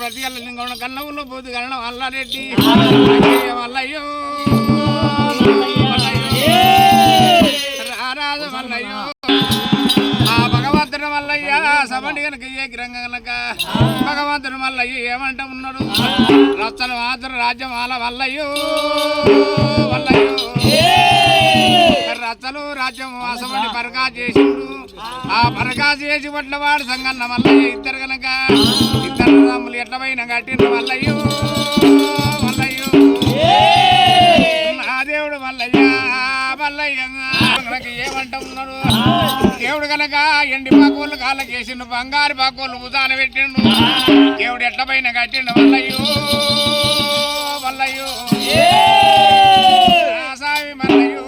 ప్రతి కన్నవుల్లో పోతు కరణం అల్లారెడ్డి మల్లయ్యో రారాజు మల్లయ్యో ఆ భగవంతుడు మల్లయ్య సబండి కనుక ఏ గ్రంథ కనుక భగవంతుడు మల్లయ్య ఏమంట ఉన్నాడు రచ్చలు మాత్రం రాజ్యం అలా మల్లయ్యో మల్లయ్యో రచ్చలు రాజ్యం అసబండి పరకా చేసిండు ఆ పరకా చేసి పట్ల వాడు సంగన్న మల్లయ్య ఇద్దరు కనుక ఇద్దరు తమ్ములు ఎట్ల పైన కట్టిండ్రు మల్లయ్యో మల్లయ్యో నా దేవుడు మల్లయ్య మల్లయ్య ఏమంట ఉన్నాడు దేవుడు కనుక ఎండి పాకోళ్ళు కాళ్ళకి వేసిండు బంగారు పాకోళ్ళు భుజాన పెట్టిండు దేవుడు ఎట్ల పైన కట్టిండు మల్లయ్యో మల్లయ్యో సామి మల్లయ్యో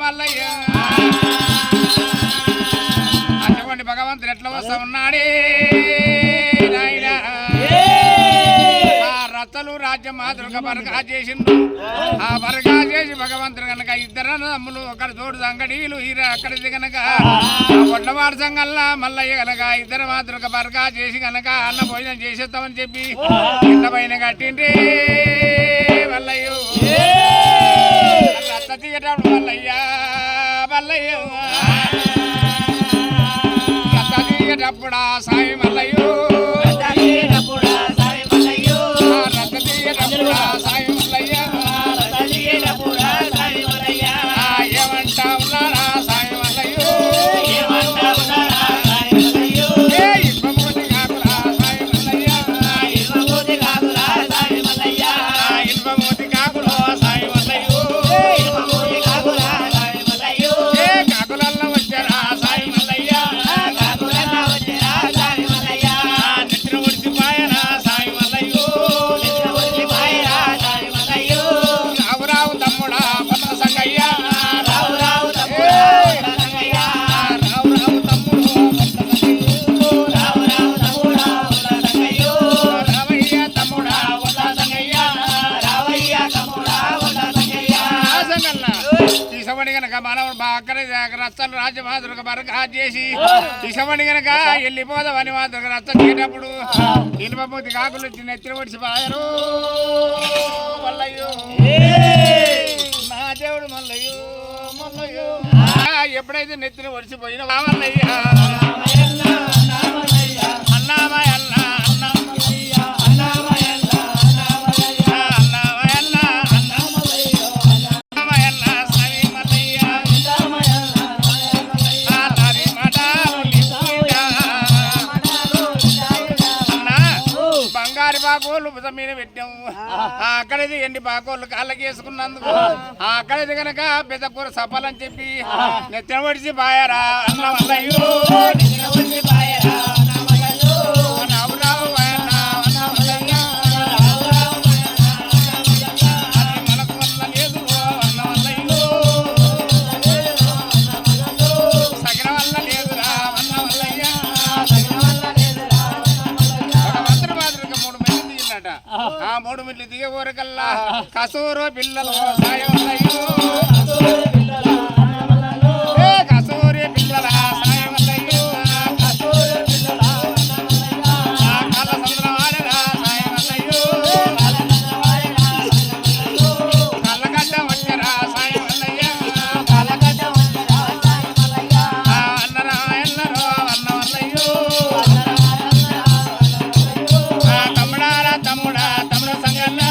మల్లయ్య అటువంటి భగవంతుడు ఎట్లా వస్తా ఉన్నాడే నాయన రచ్చలు రాజ్యం మాతృక బరగా చేసిండు ఆ బరగా చేసి భగవంతుడు కనుక ఇద్దరు తమ్ములు ఒకరి తోడు సంగడీలు అక్కడిది కనుక ఒడ్లవాడు సంగల్లా మల్లయ్య కనుక ఇద్దరు మాతృక బరగా చేసి కనుక అన్న భోజనం చేసేస్తామని చెప్పి ఇంత పైన కట్టిండే మల్లయ్యో రచ్చ తీయటప్పుడు మల్లయ్య మల్లయ్య రచ్చ తీయటప్పుడా సాయి మల్లయ్యో సాయి మల్లయ్య ఏమంటా ఉన్నారా సాయి మల్లయ్యో ఇల్పమూతి కాకులా సాయి మల్లయ్య ఇల్పమూతి కాకులో సాయి మల్లయ్యో కాకులల్లో వచ్చారా సాయి మల్లయ్య నిద్ర ఒడిసిపాయరా సాయి మల్లయ్యో రావు తమ్ముడా పట్ల సంగయ్య రావు తమ్ముడు రావయ్య తమ్ముడా సంగయ్య గనక మనం అక్కడ రచ్చలు రాజ్యమాతృక బరగా చేసి ఇసమణి గనక వెళ్ళిపోదామని మాత్రం రచ్చ చేటప్పుడు ఇనుపమూతి కాకులు వచ్చి నెత్తిన పడిచి పాయరు మల్లయ్యో నా దేవుడు మల్లయ్యో మల్లయ్యో ఎప్పుడైతే నెత్తిన ఒడిచిపోయిన మల్లయ్య అన్నామయ్య పాకోళ్ళు భుజం మీద పెట్టాము అక్కడైతే ఎండి పాకోళ్ళు కాళ్ళకి వేసుకున్నందుకు అక్కడైతే కనుక పెద్ద కూర సఫలని చెప్పి నెత్తిన పడిచి బాయరా అన్న మల్లయ్యో మనకు వల్ల లేదు అన్న మల్లయ్యో సగర వల్ల లేదురా అన్న మల్లయ్య ఆ 3 మిల్లు దిగే ఊరకల్లా కసూరు పిల్లలు సాయం మల్లయ్యో కసూరి పిల్లల సాయం మల్లయ్యో కళ్ళ సంద్రం ఆడరా సాయం మల్లయ్యో కళ్ళగడ్డ వచ్చరా సాయం మల్లయ్య అన్నరా ఎన్నరో అన్న మల్లయ్యో తమ్ముడు సంగన్న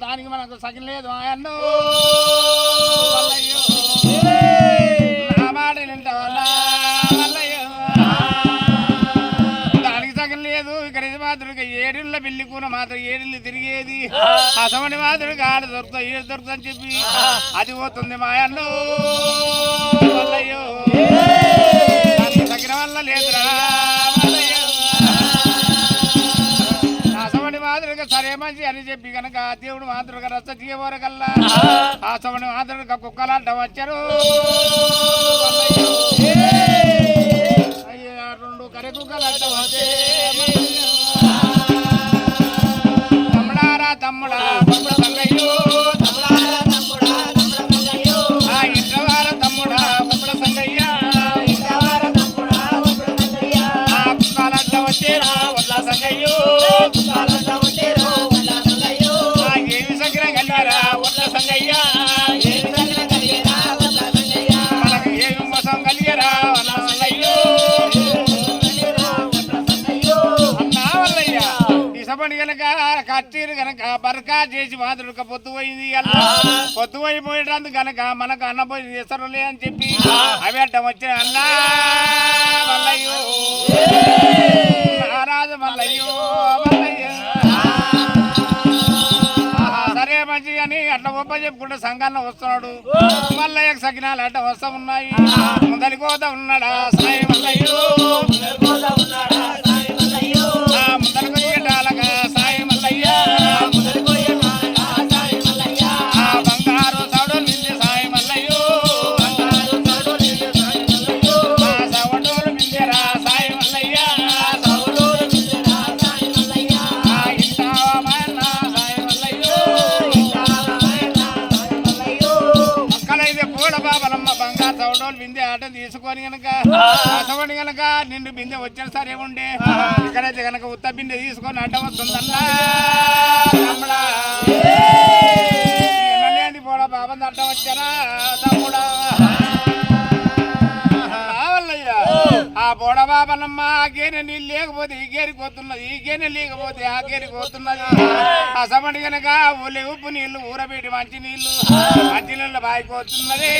దానికి మనకు సగం లేదు అన్నో మల్లయ్యో నా మాట మల్లయ్యో దానికి సగం లేదు ఇక్కడ ఇది మాత్రం ఏ ఏడుళ్ళ బిల్లి కూన మాత్రం ఏడిల్లు తిరిగేది అసమని మాత్రం ఆడ దొరుకుతా ఏడు దొరుకుతా అని చెప్పి అది పోతుంది మాయల్లో వల్లయ్యో తగిన వల్ల లేదురా అసమని మాదిరిగా సరే మంచి అని చెప్పి కనుక దేవుడు మాదిరిగా రచ్చ తీయవరకల్లా అసమని మాదిరిగా కుక్కలాంట వచ్చారు అయ్యా రెండు కరె కుక్కలాంట వచ్చే తమ్ముడారా తమ్ముడా తమ్ముడు సంగయ్యో తమ్ముడారా తమ్ముడా తమ్ముడు సంగయ్యో ఆ ఇంటవార తమ్ముడా తమ్ముడు సంగయ్య ఇంటవార తమ్ముడా తమ్ముడు సంగయ్య ఆ కుక్కలాంట వచ్చేరా వల్ల సంగయ్యో కుక్కలాంట వచ్చేరా వల్ల సంగయ్యో ఆ ఏమి సంగ్రహం కలిగారా వల్ల సంగయ్య ఏమి సంగ్రహం కలిగారా వల్ల సంగయ్య మనకు ఏమి మోసం కలిగారా వల్ల సంగయ్యో ఇసపడి గనక కచ్చీరు గనక బరకా చేసి మాదిరిక పొత్తు పోయింది పొత్తు పోయిపోయేటందుకు గనక మనకు అన్నపోయి చేస్తారులే అని చెప్పి అవి అడ్డం వచ్చిన అన్నా మల్లయ్యో నారాజు మల్లయ్యో మల్లయ్య సరే మంచి అని అట్లా ఒప్ప చెప్పుకుంటే సంఘాన్ని వస్తున్నాడు మల్లయ్యకు సకినాలు అడ్డ వస్తా ఉన్నాయి ముందరి కోత ఉన్నాడా సాయి మల్లయ్యో బంగారు సౌడోలు మింది సాయి మల్లయ్యో సవటోలు మిందిరా సాయి మల్లయ్య అక్కడైతే పూల బాబలమ్మ బంగారు సౌడోలు బిందె ఆట తీసుకొని గనక అసవని గనక నిండు బిందె వచ్చిన సరే ఉండే ఇక్కడైతే గనక ఉత్త బిందె తీసుకొని అడ్డం వస్తుందన్నా పూల బాబం అడ్డం వచ్చారా తమ్ముడా ఆ బోడ బాబనమ్మ ఆ గేనె నీళ్ళు లేకపోతే ఈ గేరికి పోతున్నది ఈ గేనె లేకపోతే ఆ గేరికి పోతున్నది అసమటి గనక ఊళ్ళే ఉప్పు నీళ్లు ఊరబెట్టి మంచి నీళ్లు బాయికి పోతున్నది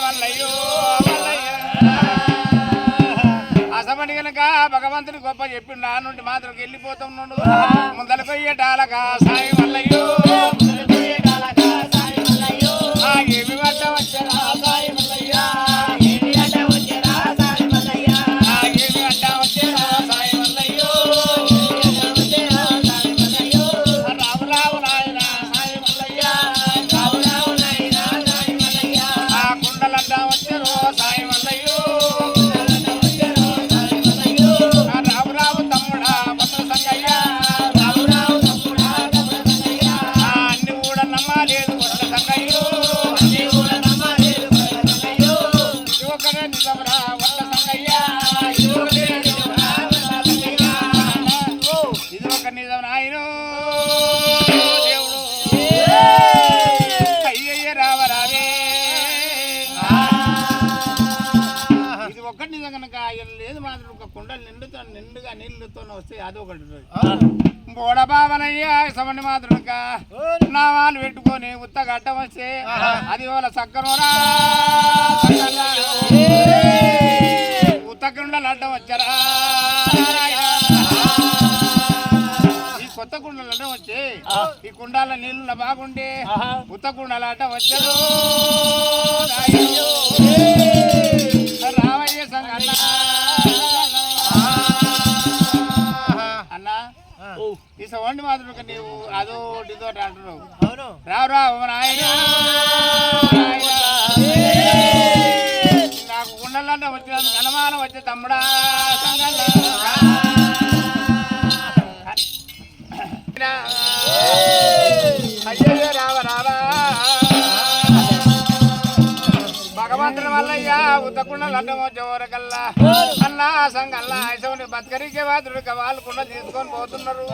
వల్లయ్యో అసమటి గనక భగవంతుని గొప్ప చెప్పి నా నుండి మాత్రం వెళ్ళిపోతున్నాడు ముందర పోయేటాలక సాయి మల్లయ్యో ఏమి అడ్డ వచ్చారా సాయి మల్లయ్య ఏమి అడ్డ వచ్చారా సాయి మల్లయ్య ఏమి అడ్డ వచ్చారా సాయి మల్లయ్యో రావు రావు నాయన సాయి మల్లయ్య రావు రావు నాయన సాయి మల్లయ్య ఆ కుండలడ్డ వచ్చారు సాయి మల్లయ్యో రావు రావు తమ్ముడా భద్ర సంగయ్య రావు రావు తమ్ముడా భద్ర సంగయ్య అన్ని కూడా నమ్మలేదు భద్ర సంగయ్యో ఇది ఒక నిజం నాయనో దేవుడు అయ్యయ్య రావరావే ఇది ఒక్కటి నిజం కనుక లేదు మాత్రం ఒక కుండలు నిండుగా నీళ్ళతో వస్తే అది ఒకటి బోడబావనయ్య సమని మాత్రం నా వాళ్ళు పెట్టుకొని ఉత్తగా అడ్డం వస్తే అది వాళ్ళ సక్కరోరా ఉత్తకుండలు అడ్డం వచ్చారా ఈ కొత్త కుండలు అడ్డం వచ్చి ఈ కుండాల నీళ్ళు బాగుండే ఉత్త కుండలు అడ్డం వచ్చారు రావయ్య సంగ అన్నా ఈ సవండి మాత్రం నీవు అదోటితో అంటున్నావు రావు రావు నాయన నాకు గుండెలంటే వచ్చినందుకు అనుమానం వచ్చే తమ్ముడా అయ్యో రావ రావా భగవంతుని వల్లయ్యా ఉత్తకుండా లడ్డమో జోరకల్లా అన్నా సంగల్లా ఐసవుని బతకరికే వాదుడు వాళ్ళు కుండ తీసుకొని పోతున్నారు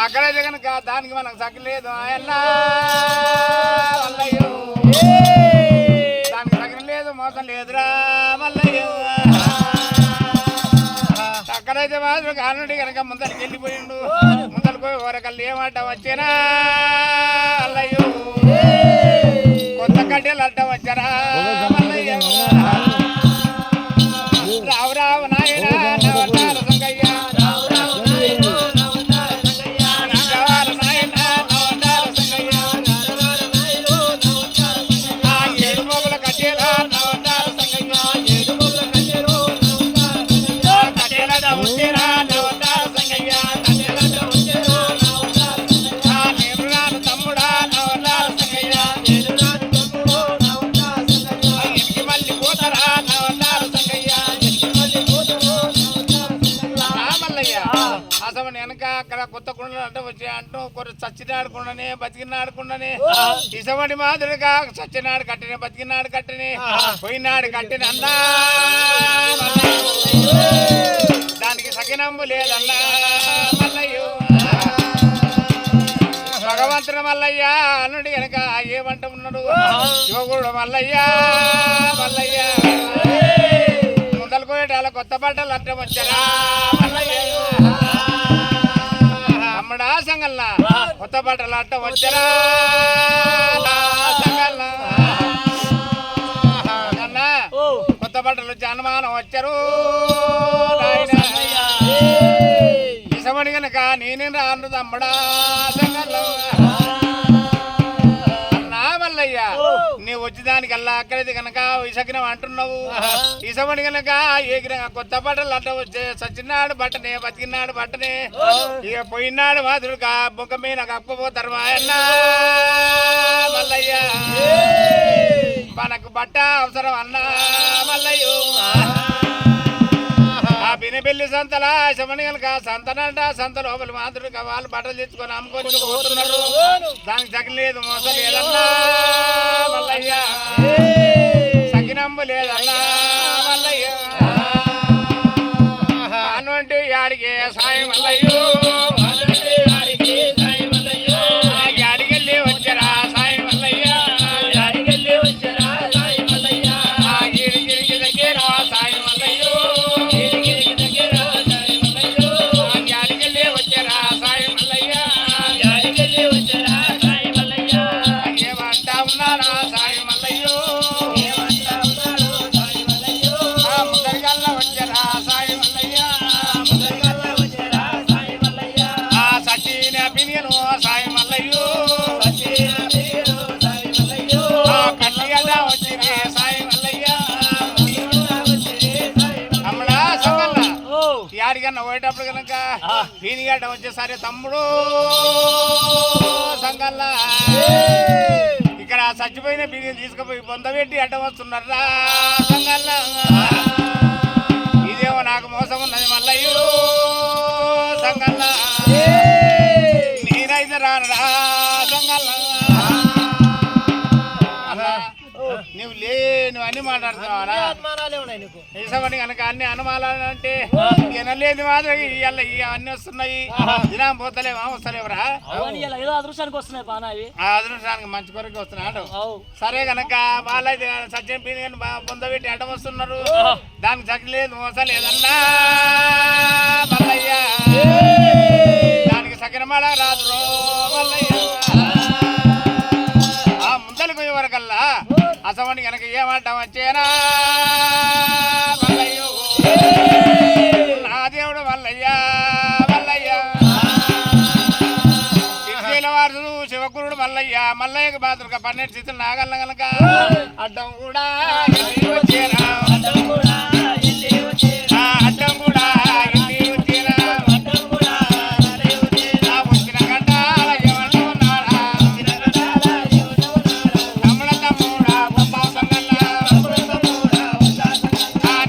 అక్కడే జగనక దానికి మనకు సక్కలేదు ఆయన్నా వల్లయ్యో దానికి తగిన లేదు మోసం లేదురా మల్లయ్యో అక్కడైతే మాత్రం కానుడి కనుక ముందరికి వెళ్ళిపోయిండు ముందరికి పోయి ఓరకల్లు ఏమంట వచ్చేనా అల్లయ్యో కొత్త కడ్డీలు అడ్డం వచ్చారా మల్లయ్యో రావు రావు నాయనా వచ్చేరా నవతార సంగయ్య తండ్రి వచ్చేరా నేను రాను తమ్ముడా నవతార సంగయ్య ఎనికి మళ్ళీ పోతారా నవతార సంగయ్య రామల్లయ్య అసలు వెనక అక్కడ కొత్త కుండలు అంటే వచ్చి అంటూ కొన్ని చచ్చినాడుకుండానే బతికినాడుకుండానే ఇసవడి మాదిరిగా చచ్చినాడు కట్టిన బతికినాడు కట్టినే పోయినాడు కట్టిన అన్నా దానికి సకినంబు లేదన్నా మల్లయ్యో భగవంతుడు మల్లయ్య అల్లుడి కనుక ఏమంట ఉన్నాడు యోగుడు మల్లయ్య మల్లయ్య ముందలు కోయటాల కొత్త బట్టలు అంటే వచ్చారా మల్లయ్య అమ్మడా సంగల్లా కొత్త బట్టలు అంటే వచ్చారా సంగల్లా అన్నా కొత్త బట్టలు జన్మానం వచ్చారు ఇసమని గనక నేనే రాను తమ్ముడా సంగల్లా అన్నా మల్లయ్య నీవు వచ్చేదానికల్లా అక్కడైతే కనుక ఇసకినం అంటున్నావు ఇసమని గనక ఏగిన కొత్త బట్టలు అంటే వచ్చే సచ్చినాడు బట్టనే బతికినాడు బట్టనే ఇక పోయినాడు మాధుడుగా బొక్క మీద కప్పపోతారు మా అన్న మల్లయ్య మనకు బట్ట అవసరం అన్నా మల్లయ్యో ఆ బినబెల్లి సంతలా శమని కనుక సంతనంట సంత లోపల మాధుడుగా వాళ్ళు బట్టలు తెచ్చుకొని అమ్ముకొని పోతున్నారు దానికి తగిలేదు మోసం లేదన్నా మల్లయ్య సకినంబు లేదన్నా మల్లయ్య అటువంటి యాడికి సాయం మల్లయ్యో యాడికెళ్ళి వచ్చారా సాయం మల్లయ్య గిరికి దగ్గర సాయం మల్లయ్యో యాడికెళ్ళి వచ్చారా సాయం మల్లయ్య ఏమంటా ఉన్నారా సాయం మల్లయ్యో ముద్దరికల్లా వచ్చారా సాయం మల్లయ్య సచిన పినియను సాయం మల్లయ్యో కట్టిగల్లా వచ్చినే సాయం మల్లయ్య అమ్మడా సంగల్లా యాడికన్నా పోయేటప్పుడు కనుక పీనిగడ్డ వచ్చేసరి తమ్ముడు సంగల్లా ఇక్కడ చచ్చిపోయిన బియ్యం తీసుకుపోయి పొందబెట్టి అడ్డం వస్తున్నారా సంగల్లా ఇదేమో నాకు మోసం ఉన్నది మల్లయ్యో సంగల్లా నేనైతే రానురా సంగల్లా నువ్వు లేను అన్ని మాట్లాడుతున్నావా ఇసవని కనుక అన్ని అనుమానాలంటే వినలేదు మాత్రం ఇవాళ అన్ని వస్తున్నాయి దినం పోతలేవా వస్తలేవరా అదృష్టానికి మంచి కొరకు వస్తున్నాడు సరే కనుక వాళ్ళైతే సత్యం పీని పొందబెట్టి అడ్డం వస్తున్నారు దానికి చక్కలేదు మోసలేదన్నా మల్లయ్య దానికి సకినమాడ రాదు మల్లయ్య ఆ ముందలకు వరకల్లా అసవని కనుక ఏమంట వచ్చేనా మల్లయ్యో నా దేవుడు మల్లయ్య మల్లయ్య శివశీల వారసుడు శివకురుడు మల్లయ్య మల్లయ్యకు బాతులుగా 12 స్థితులు నాగల్ల కనుక అడ్డం కూడా వచ్చేనా అడ్డం కూడా వచ్చిన గంట ఎవరు ఉన్నారా తమ్ముడ తమ్ముడా బొమ్మ సంగల్లా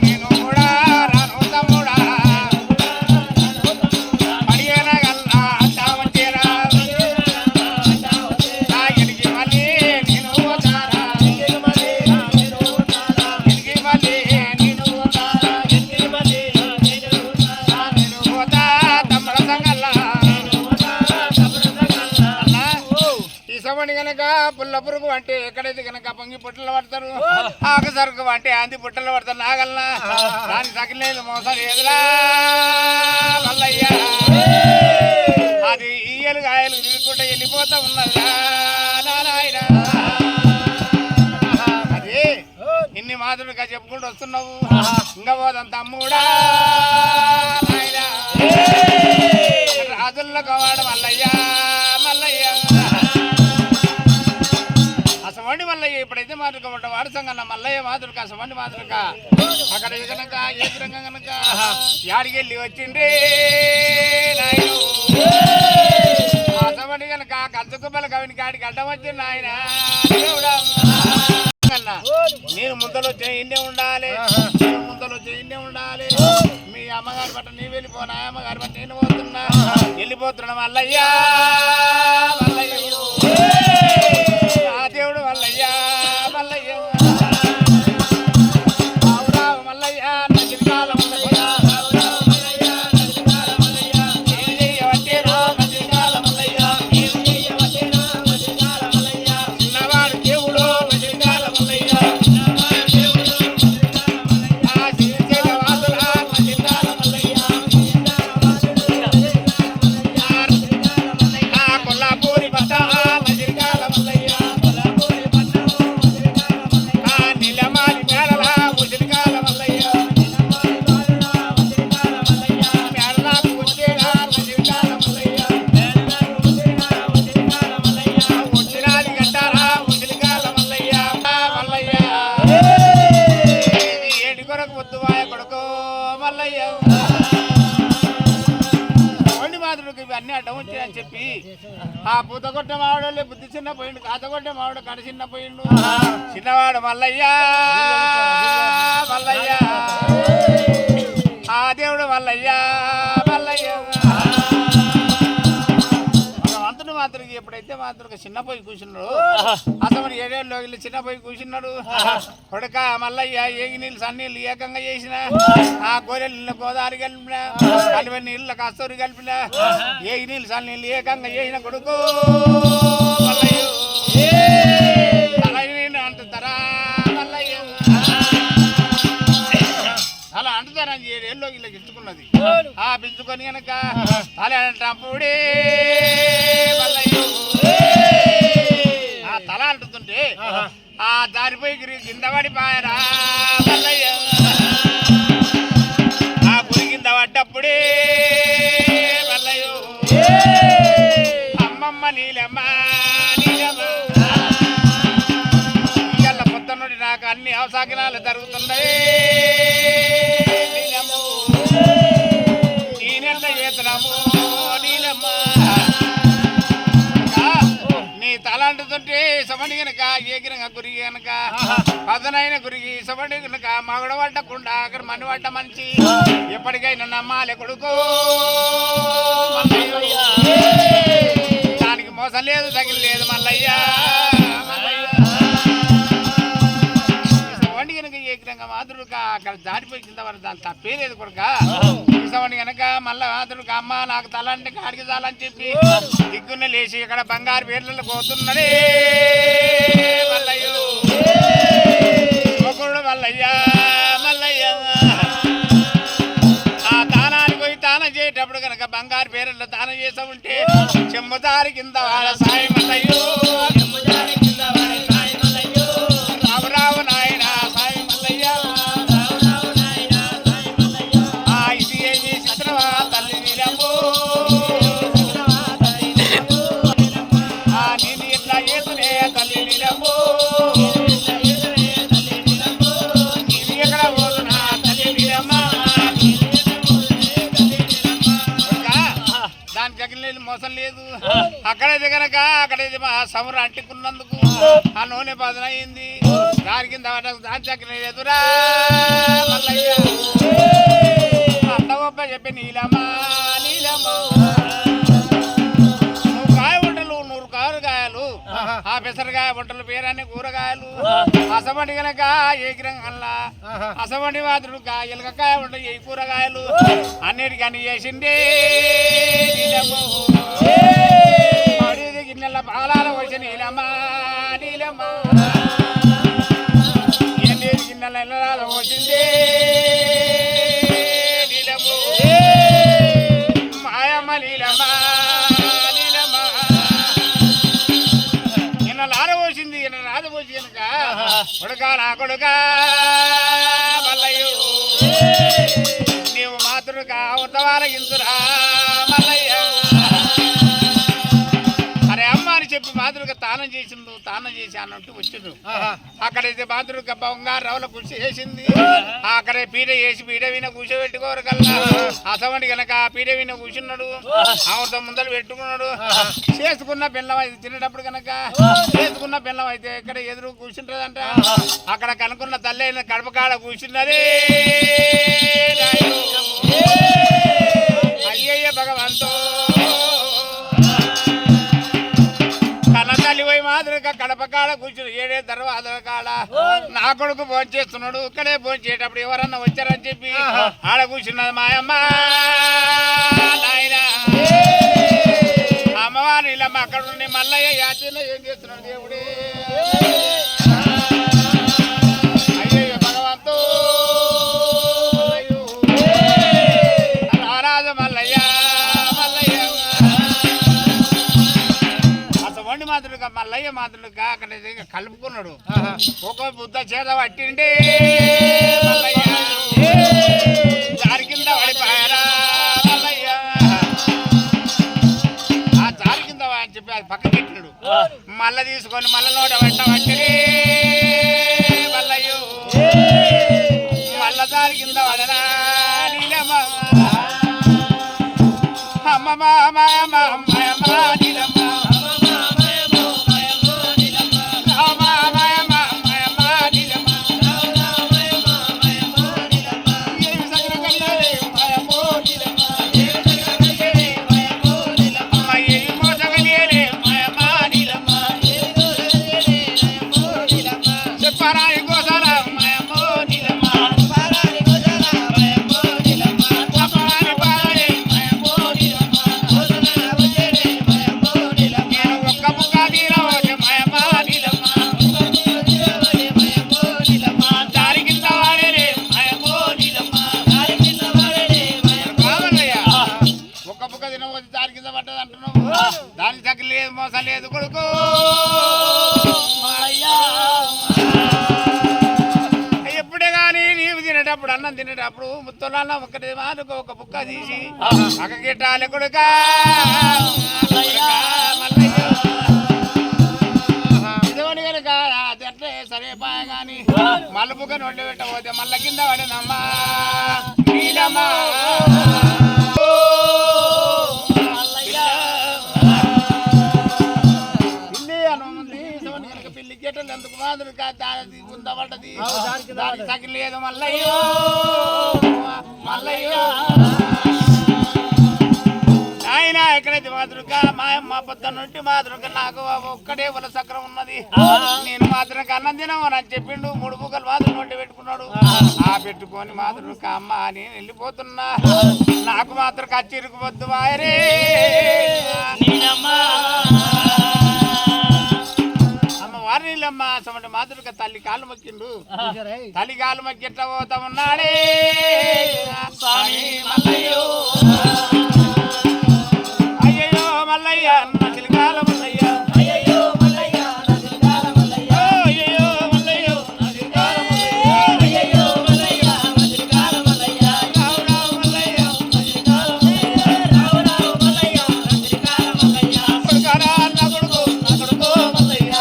నేను కూడా రాను తమ్ముడా అడిగేనా గల్లా అడ్డా వచ్చేరా ఎనికి మళ్ళీ నేను పోతారా ఎనికి మళ్ళీ నేను పోతా తమ్ముడ సంగల్లా ఇసమని గనక పుల్ల పురుగు అంటే ఎక్కడైతే గనక పొంగి పుట్టలు పడతారు ఆక సరుకు అంటే అంది పుట్టలు పడతారు నాగల్లా దాని సకిలేదు మోసం ఎదురా మల్లయ్య అది ఈయలు గాయలు తిరుగుకుంటే వెళ్ళిపోతా ఉన్నదిరా నాయన అది ఇన్ని మాదిరిగా చెప్పుకుంటూ వస్తున్నావు ఇంకా పోదాం తమ్ముడా నాయన రాజుల్లో కోవాడు మల్లయ్య మల్లయ్య అసలు మల్లయ్య ఇప్పుడైతే మాతృక ఉంట వాడు సంగన్న మల్లయ్య మాతృక సమండి మాతృక అక్కడ కనుక ఏకరంగా కనుక యాడికెళ్ళి వచ్చిండే నాయన సమండి కనుక కంచుకుమ్మల కవిని కాడికి అడ్డం వచ్చింది ఆయన నేను ముందలో ఇన్నే ఉండాలి ముందలో ఇన్నే ఉండాలి మీ అమ్మగారి బట్ట నీ వెళ్ళిపోనా అమ్మగారి బట్ట నేను పోతున్నా వెళ్ళిపోతున్నా మల్లయ్యా మల్లయ్య ఆ దేవుడు మల్లయ్యా మల్లయ్య మల్లయ్య నజికాలం అన్ని అడ్డం వచ్చాయని చెప్పి ఆ పూతగొట్ట మావాడు బుద్ధి చిన్న పోయిండు కాతగొట్ట మావాడు కడ చిన్న పోయిండు చిన్నవాడు మల్లయ్యా మల్లయ్యా ఆ దేవుడు మల్లయ్యా మల్లయ్య భగవంతుడు మాత్రం ఎప్పుడైతే మాత్రం చిన్న పోయి కూర్చున్నాడు అసలు 7 ఏళ్ళలో వెళ్ళి చిన్న పోయి కూర్చున్నాడు కొడుక మల్లయ్య ఏగి నీళ్ళు సన్నీళ్ళు ఏకంగా చేసిన ఆ గోరెల నీళ్ళు గోదావరి కలిపిన కలిపి నీళ్ళు కస్తూరి కలిపిన ఏగి నీళ్ళు సన్నీళ్ళు ఏకంగా చేసిన కొడుకు మల్లయ్య అంటుతారా మల్లయ్య అలా అంటుతారని 7 ఏళ్ళలో ఇలా గిట్టుకున్నది ఆ పెంచుకొని కనుక తల అంటప్పుడే ఆ తల అంటుతుంటే ఆ దారిపోయి కింద పడిపోయారా మల్లయ్య ఆ గురి కింద పడ్డప్పుడే మల్లయ్య అమ్మమ్మ నీలమ్మ నీలమ్మ ఇవాళ పొద్దున్నటి నాకు అన్ని అవసాగినాలు జరుగుతున్నాయి నేనెంత చేస్తున్నాము నీలమ్మ నీ తల అంటుతుంటే సమండి కనుక ఏగిరంగా గురిగి కనుక పదనైన గురిగి సమండి కనుక మగడ పట్టకుండా అక్కడ మని పట్ట మంచి ఎప్పటికైనా నమ్మాలి కొడుకు దానికి మోసం లేదు తగిలి లేదు మల్లయ్య సమండి కనుక ఏగిరంగా మాతృక అక్కడ దాటిపోయి కింద వరకు దాని తప్పేలేదు కొడుక సమండి కనుక మళ్ళా మాతృక అమ్మ నాకు తల అంటే కాడికి చాలని చెప్పి దిగ్గున్న లేచి ఇక్కడ బంగారు పేర్లలో పోతున్నాడే మల్లయ్య ఒకడు మల్లయ్య మల్లయ్య ఆ తానానికి పోయి తానం చేసేటప్పుడు కనుక బంగారు పేర్లలో తానం చేసా ఉంటే చెమ్మదారి కింద వాళ్ళ సాయి మల్లయ్యో రావు రావు నాయన సాయి మల్లయ్య ఇది ఏమి చిత్రవా తల్లి నీలము నేను ఇట్లా చేతునే తల్లి నీలము ఇది ఎక్కడ పోతున్నా తల్లి నీలమ్మ దాని జగన్ మోసం లేదు అక్కడైతే కనుక అక్కడైతే మా సముర అంటుకున్నందుకు ఆ నూనె బదులైంది దాని కింద దాని జగన్ ఎదురా మల్లయ్య అంత గొప్ప చెప్పి నీలమ్మ నీలమ్మ కూరగాయలు ఆ పెసరకాయ వంటలు పేరని కూరగాయలు అసమండి కనుక ఏకిరంగల్లా అసమండి మాత్రుడు ఎలకకాయ వంట ఏ కూరగాయలు అన్నిటికని చేసిండే గిన్నెల పాలాల వచ్చి నీలమ్మ నీలమ్మ ఎన్ని గిన్నెల ఎల్లరాల వచ్చిందే నీలమ్మ మాయమ్మ నీలమ్మ రాజపోసి కనుక కొడుకా నా కొడుకా మల్లయ్యో నీవు మాతృగా ఉత్తవాలగించురా మల్లయ్య అరే అమ్మ అని చెప్పి మాతృగా తానం చేసిండు తానం చేసి అన్నట్టు వచ్చిండు. అక్కడైతే బాతుడు బంగారు రవల కృషి చేసింది. అక్కడ పీడ వేసి పీడ విన కూర్చోబెట్టుకోరు కల్లా అసవంటి కనుక పీడ విన కూర్చున్నాడు. ఆమెతో ముందలు పెట్టుకున్నాడు. చేసుకున్న బెల్లం అయితే తినేటప్పుడు కనుక చేసుకున్న బెల్లం అయితే ఇక్కడ ఎదురు కూర్చుంటదంట. అక్కడ కనుకున్న తల్లి అయిన కడప కాడ కూర్చున్నది. అయ్యయ్య భగవంతో కన్నతల్లి పోయి మాదిరిగా కడప కాడ కూర్చుని ఏడే దర్వాజల కాడ నా కొడుకు భోజనం చేస్తున్నాడు. ఇక్కడే భోజనం చేసేటప్పుడు ఎవరన్నా వచ్చారని చెప్పి ఆడ కూర్చున్నది మాయమ్మ. నాయనా అమ్మవారు ఇలా అక్కడ ఉండి మల్లయ్య యాచన ఏం చేస్తున్నాడు దేవుడే. అయ్యయ్య భగవంతు రారాజ మల్లయ్య మల్లయ్య అసలు మాత్రుడుగా మల్లయ్య మాత్రుడుగా అక్కడ కలుపుకున్నాడు. ఒక బుద్ధ చేత పట్టిండే మల్లయ్య దారి కింద పడిపోయారా మల్లయ్య. ఆ దారి కింద అని చెప్పి అది పక్క పెట్టినాడు. మల్ల తీసుకొని మల్ల నోట వెంట పట్టిరే మల్లయ్యో. మల్ల దారి కింద పడరా నీలమ్మ అమ్మ నీలమ్మ దానికి చక్కర లేదు మోసం లేదు కొడుకు. ఎప్పుడే కానీ నీవు తినేటప్పుడు అన్నం తినేటప్పుడు ముత్తలన్న ఒకటి మానుకో ఒక బుక్క తీసి అక్కగిట్టాలి కొడుక. ఇదివని కనుక అట్లే సరే పాయ గాని మల్ల బుక్కని వండి పెట్టబోతే మల్ల కింద పడినమ్మా నీలమ్మా. పెళ్లి గేటలు ఎందుకు మాదిరి ఉందబడ్డది దానికి తగిలి లేదు మల్లయ్యో మల్లయ్యో. ఆయన ఎక్కడైతే మాదిరిగా మాయమ్మ పొద్దు నుండి మాదిరిగా నాకు ఒక్కడే వల సక్రం ఉన్నది. నేను మాత్రం అన్నం తినమని చెప్పిండు. 3 బుక్కలు మాత్రం వండి పెట్టుకున్నాడు. ఆ పెట్టుకొని మాదిరిగా అమ్మ నేను వెళ్ళిపోతున్నా. నాకు మాత్రం కచ్చిరికి పొద్దు వాయరే వారినీళ్ళమ్మ అసలు మాదిరిగా తల్లి కాళ్ళు మొక్కిండు. తల్లి కాళ్ళు మొక్కిట్లా పోతా ఉన్నాడే మల్లయ్యో. అయ్యయ్యో మల్లయ్య నసిలికాల మల్లయ్య అయ్యయ్యో మల్లయ్య నసిలికాల మల్లయ్య అయ్యయ్యో మల్లయ్య నసిలికాల మల్లయ్య అయ్యయ్యో మల్లయ్య నసిలికాల మల్లయ్య రావు రావు మల్లయ్య నసిలికాల మల్లయ్య రావు రావు మల్లయ్య నసిలికాల మల్లయ్య కొడుకారా నా కొడుకు మల్లయ్య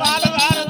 బాలవారు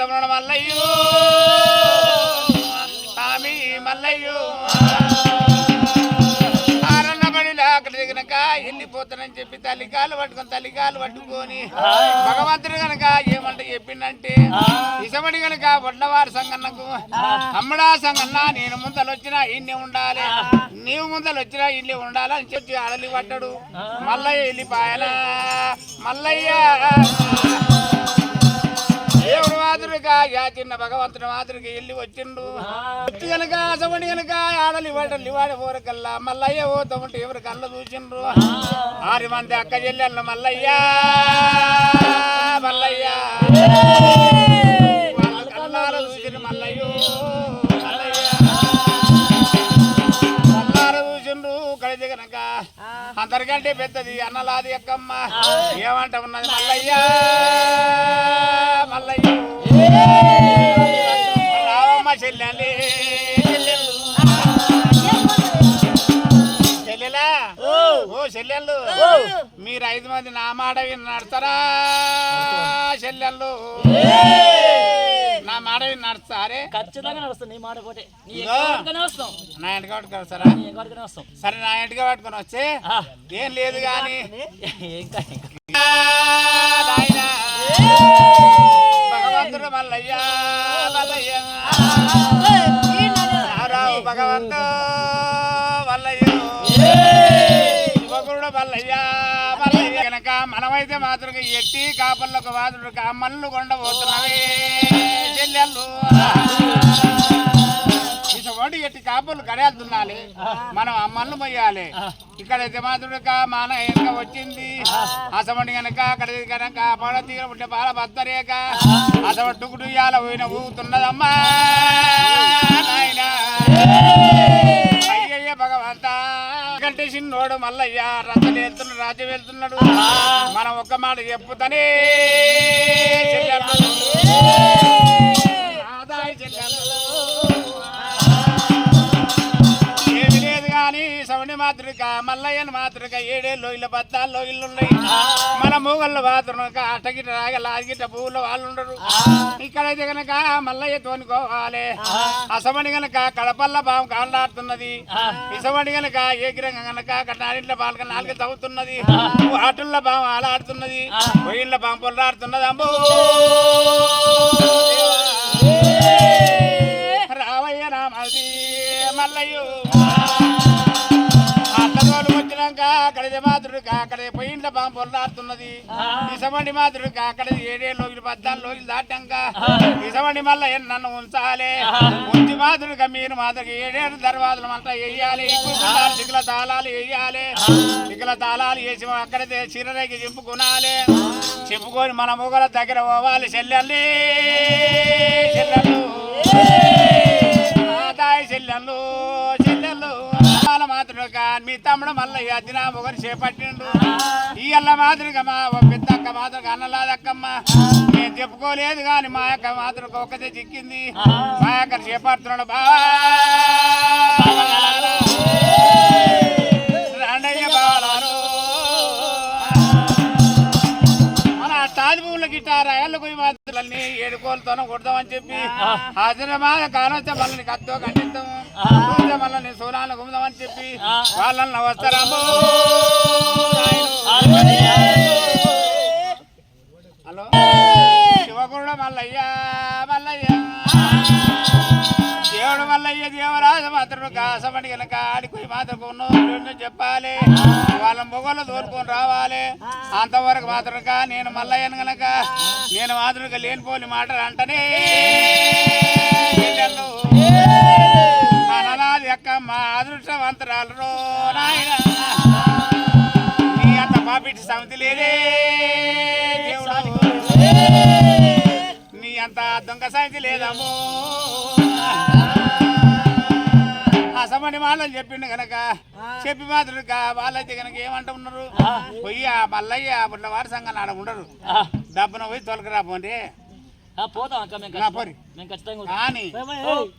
తమ్ముడు మల్లయ్యో స్వామి మల్లయ్యో అక్కడ దిగినాక వెళ్ళిపోతానని చెప్పి తల్లికాలు పట్టుకొని భగవంతుడు గనక ఏమంటే చెప్పిండంటే ఇసమడి గనక వడ్లవారి సంగన్నకు అమ్మడా సంగన్న నేను ముందలు వచ్చినా ఇన్ని ఉండాలి నీవు ముందలు వచ్చినా ఇల్లు ఉండాలి అని చెప్పి అడలి పడ్డాడు మల్లయ్య వెళ్ళిపోయాలా మల్లయ్య దేవుడు మాదిరిగా చిన్న భగవంతుడు మాదిరిగా వెళ్ళి వచ్చిండు వచ్చి గనక అసమడి గనక ఆడలి వాడి ఊరకల్లా మల్లయ్య పోతామంటే ఎవరి కళ్ళు చూసిండ్రు 6 మంది అక్క చెల్లెళ్ళు మల్లయ్య మల్లయ్య వాళ్ళ కళ్ళారు చూసిండ్రు మల్లయ్యో కళ్ళారు చూసిండ్రు కలిసి గనక అందరికంటే పెద్దది అన్నలాది అక్కమ్మ ఏమంట ఉన్నది మల్లయ్య మల్లయ్య రావమ్మ చెల్లెలే చెల్లెలా ఓ చెల్లెళ్ళు మీరు 5 మంది నా మాట విని నడతారా చెల్లెళ్ళు నా మాట విని నడుస్తారే ఖచ్చితంగా నడుస్తాను నీ మాట పోతే నా ఇంటికి పట్టుకొని వస్తారా సరే నా ఇంటికి పట్టుకొని వచ్చే ఏం లేదు గాని భగవంతుడు మల్లయ్య మల్లయ్య రావు భగవంతు మల్లయ్య యువకుడు మల్లయ్య మల్లయ్య కనుక మనమైతే మాత్రం ఎట్టి కాపర్లకు మాత్రం మల్లు కొండబోతున్నవే చెల్లెళ్ళు ఇటువంటి ఎట్టి కాపులు కడేళ్తున్నాలి మనం అమ్మల్ని మొయ్యాలి ఇక్కడైతే మాత్రం మన వెనక వచ్చింది అసమండి కనుక అక్కడ కనుక పడ తీగ ఉంటే బాల బద్దరేక అసమంటు కుటుంబాల పోయిన ఊగుతున్నదమ్మా నాయన అయ్యయ్య భగవంత కంటే చిన్నోడు మల్లయ్య రచ్చలు వెళ్తున్నాడు రాజ్యం వెళ్తున్నాడు మనం ఒక్క మాట చెప్పుతానే చెల్లెళ్ళు ఆదాయ చెల్లెళ్ళు సవణి మాతృక మల్లయ్యను మాతృక 7 ఏళ్ళు ఇళ్ళ 14 ఇల్లు ఉన్నాయి మన మూగళ్ళు మాత్రం అట్టగిట రాగల అగిట పువ్వులు వాళ్ళు ఉండరు ఇక్కడైతే గనక మల్లయ్య తోనుకోవాలి అసమణి గనక కడపల్ల బాము కాళ్ళాడుతున్నది ఇసమణి గనక ఏగిరంగా గనక నారింట్ల బాలక 4 తవ్వుతున్నది అటుల్ల బాము ఆలాడుతున్నది పొయ్యిళ్ళ బాము పొల్లాడుతున్నది అమ్మో రావయ్య రామది మల్లయ్యో వచ్చినాక అక్కడది మాతృక అక్కడ పొయ్యింట్ల బాంబు పొల్లాడుతున్నది ఇసమండి మాతృక అక్కడ 7 ఏళ్ళు 14 రోజులు దాటాక ఇసమండి మళ్ళీ నన్ను ఉంచాలి ఉంచి మాతృక మీరు మాతృక 7 ఏళ్ళు దర్వాజలు అంతా వేయాలి చిక్కుల తాళాలు వేయాలి చిక్కుల తాళాలు వేసి అక్కడైతే చిరరేకి చింపుకునాలి చెప్పుకొని మన మొగల దగ్గర పోవాలి చెల్లెల్లి చెల్లెళ్ళు ఆదాయ చెల్లెళ్ళు చెల్లెళ్ళు మాతృక మీ తమ్ముడు మల్లయ్య దినా మొగని చేపట్టిండు ఇయ్యల్ల మాతృక మా పెద్ద అక్క మాతృక అన్నలాదక్కమ్మ నేను చెప్పుకోలేదు కాని మా యొక్క మాతృక ఒక్కతే చిక్కింది మా యొక్క చేపడుతున్నాడు బావా రండయ్య బావలారు మన తాజ్ పువ్వుల గిటారా ఎల్లుకుయి మాతృలని 7 కోళ్ళతోనే కొడదామని చెప్పి హాజరు మా కానొచ్చే మళ్ళీ కత్తో ఖండిస్తాము మళ్ళీ సోలాలను గుమ్దామని చెప్పి వాళ్ళని వస్తారాము హలో శివకుడు మల్లయ్య మల్లయ్య దేవుడు మల్లయ్య దేవరాజ మాత్రం కాసమని కనుక ఆడిపోయి మాత్రం ఉన్న చెప్పాలి వాళ్ళ మొగలు తోలుకొని రావాలి అంతవరకు మాత్రం నేను మల్లయ్యను గనక నేను మాత్రం లేనిపోని మాటలు అంటనే అనలాది అక్కమ్మ అదృష్టవంతరాలు నాయన నీ అంత పాపిటి సమితి లేదే దేవుడు నీ అంత దొంగ సమితి లేదమ్మో అసమని వాళ్ళని చెప్పిండు కనుక చెప్పి మాత్రం వాళ్ళైతే కనుక ఏమంటూ ఉన్నారు పోయి ఆ మల్లయ్య వారి సంఘాన్ని ఆడ ఉండరు డబ్బున పోయి తొలకరా పోండి పోతాం అక్క మేము పోరి మేము ఖచ్చితంగా కానీ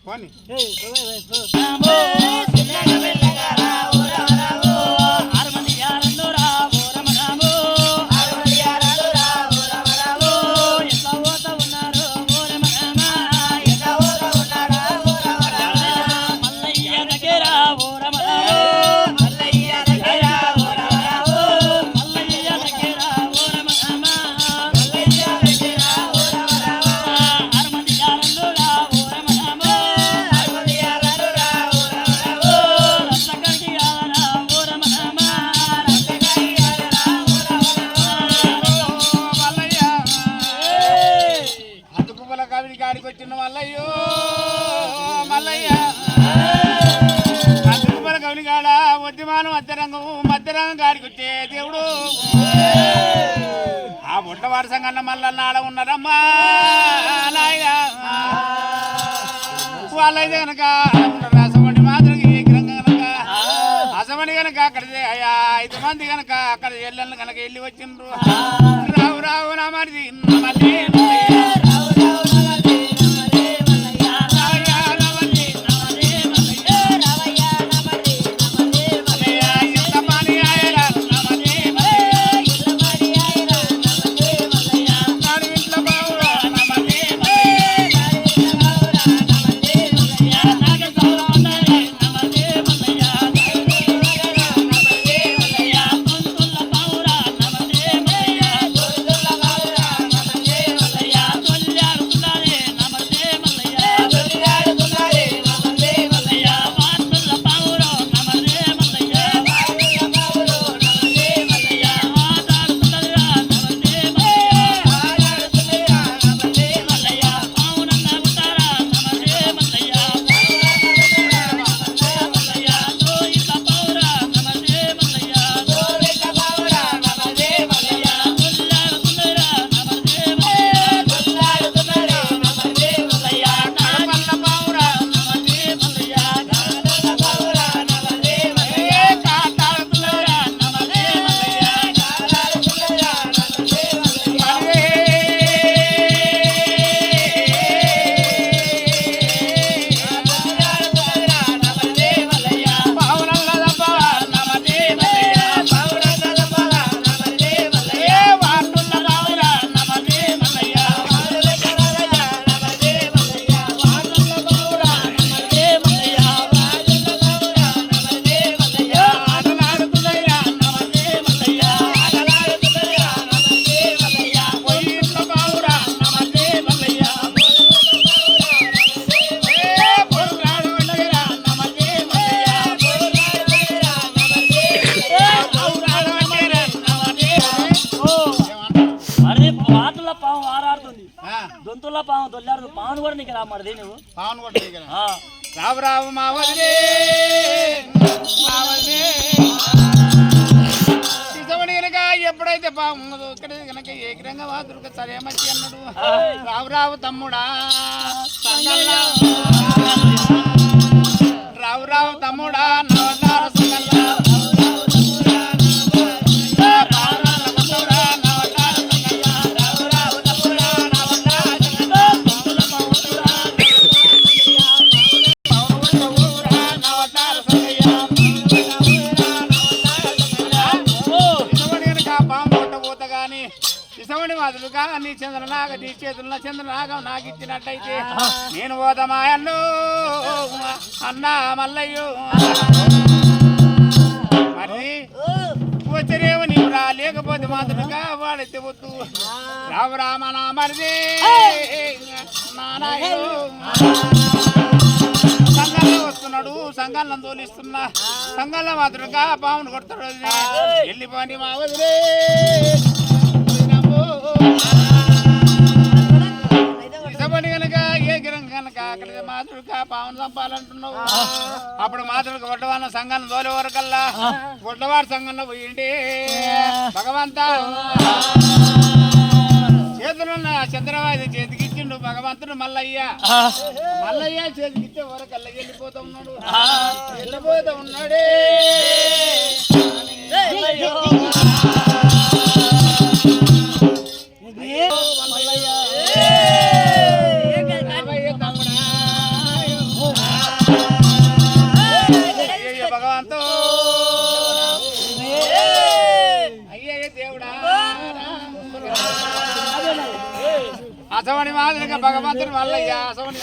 పోని రంగం గాడికి వచ్చే దేవుడు ఆ బుడ్డవాడి సంగన్న మల్లన్న ఆడ ఉన్నారమ్మా నాయన వాళ్ళైతే కనుక అసమండి మాత్రం కనుక అసమని కనుక అక్కడ 5 మంది కనుక అక్కడ ఎల్లెళ్ళు కనుక వెళ్ళి వచ్చిండ్రు రావు రావు నా మరిది దొంతుల్లో పాము దొల్లాడు పావును కూడా నీకు రామది నువ్వు పావును కూడా రావు రావు మా వదిలే కనుక ఎప్పుడైతే పాము ఇక్కడ కనుక ఏకరంగా వాదురుక సరే మంచి అన్నాడు రావు రావు తమ్ముడా రావు రావు తమ్ముడా మాదులుగా నీ చంద్రనాగ నీ చేతుల్లో చంద్రనాగం నాకు ఇచ్చినట్టయితే నేను పోదమాయన్ను అన్నా మల్లయ్యో మరి వచ్చరేమో నీవు రా లేకపోతే మాదులుగా వాడైతే వద్దు రావు రామ నా మరిది నానాయో సంఘంలో వస్తున్నాడు సంఘాలను తోలిస్తున్నా సంఘంలో మాదులుగా పామును కొడతాడు వెళ్ళిపోండి మా వదిలే కనుక ఏ గిరం కనుక అక్కడ మాతృక పావును చంపాలంటున్నావు అప్పుడు మాతృక గుడ్డవాళ్ళ సంఘాన్ని తోలే వరకల్లా గుడ్డవాడి సంఘంలో పోయిండి భగవంతా చేతులున్న చంద్రవాది చేతికి ఇచ్చిండు భగవంతుడు మల్లయ్య చేతికిచ్చే వరకల్లా వెళ్ళిపోతూ ఉన్నాడే భగవంతు అయ్యే దేవుడా అసవని మాదిరిగా భగవంతుని వల్లయ్యా అసవని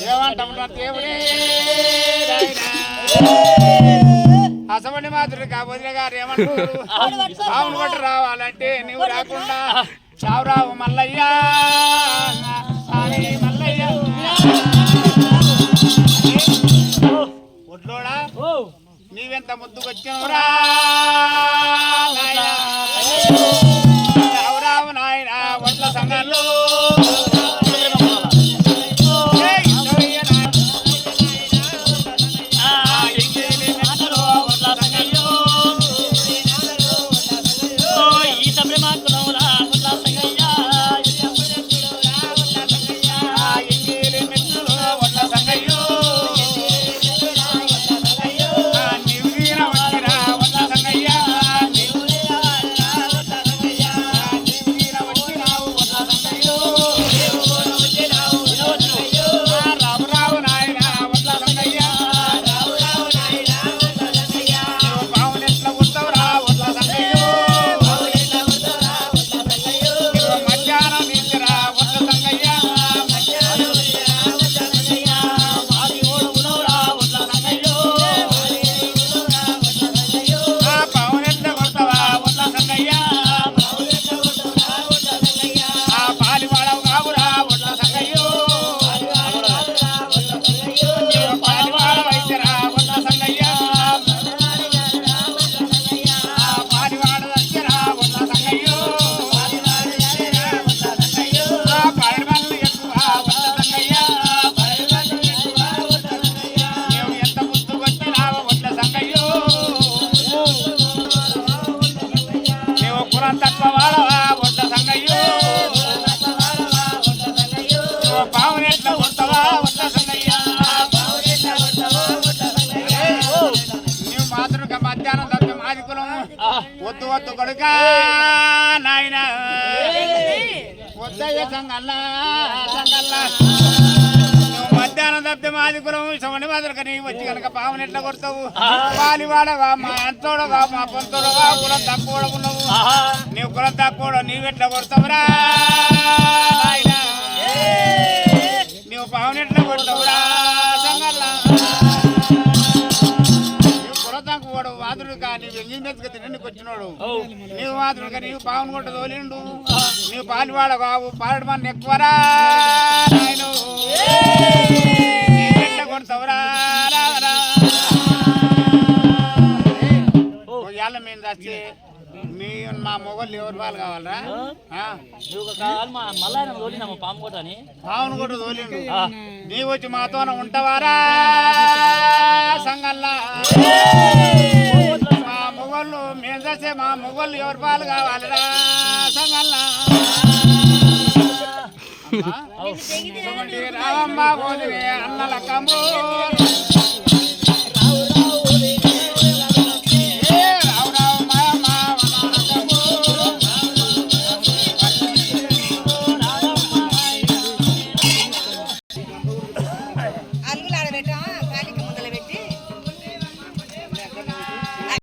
ఏమంటాం దేవుడే అసవని మాదిరిగా వదిలే గారు ఏమంటారు అవును కొట్టి రావాలంటే నువ్వు రాకుండా చావురావు మల్లయ్యా మల్లయ్య ఒడ్లోడా నీవెంత ముద్దుకొచ్చినవురా చావురావు నాయన ఒడ్ల సంఘంలో ఒడ్ల సంఘంలో వద్దు వద్దు కొడుక నాయన వద్దయ్య సంగల్లా సంగల్లా నువ్వు మధ్యాహ్నం తప్పితే మాది కులం సవని మాదిరిగా నీవు వచ్చి కనుక పావుని ఎట్లా కొడతావు పాలివాడగా మా ఎంతోడగా మా పొంతోడగా కులం తక్కువ ఉన్నావు నీవు కులం తక్కువ నీవెట్లా కొడతావురా నాయన నీవు పావుని ఎట్లా కొడతావురా సంగల్లా వాడు వాదుడు కానీ ఎంగిల్ మెతుకు తినడానికి వచ్చినాడు నీవు వాదుడుగా నీవు పావును కొట్ట తోలిండు నీవు పాలివాడ కావు పాలడు మన ఎక్కువరా కొడతావురా ఇవాళ మేము చచ్చి మీ మా మొగళ్ళు ఎవరు వాళ్ళు కావాలరా పావును కొట్ట తోలిండు నీవు వచ్చి మాతోన ఉంటావారా సంగల్లా మా మొగళ్ళు మేము చేసే మా మొగళ్ళు ఎవరి పాలు కావాలరా సంగల్లా రామమ్మ పోదినే అన్నల కంబు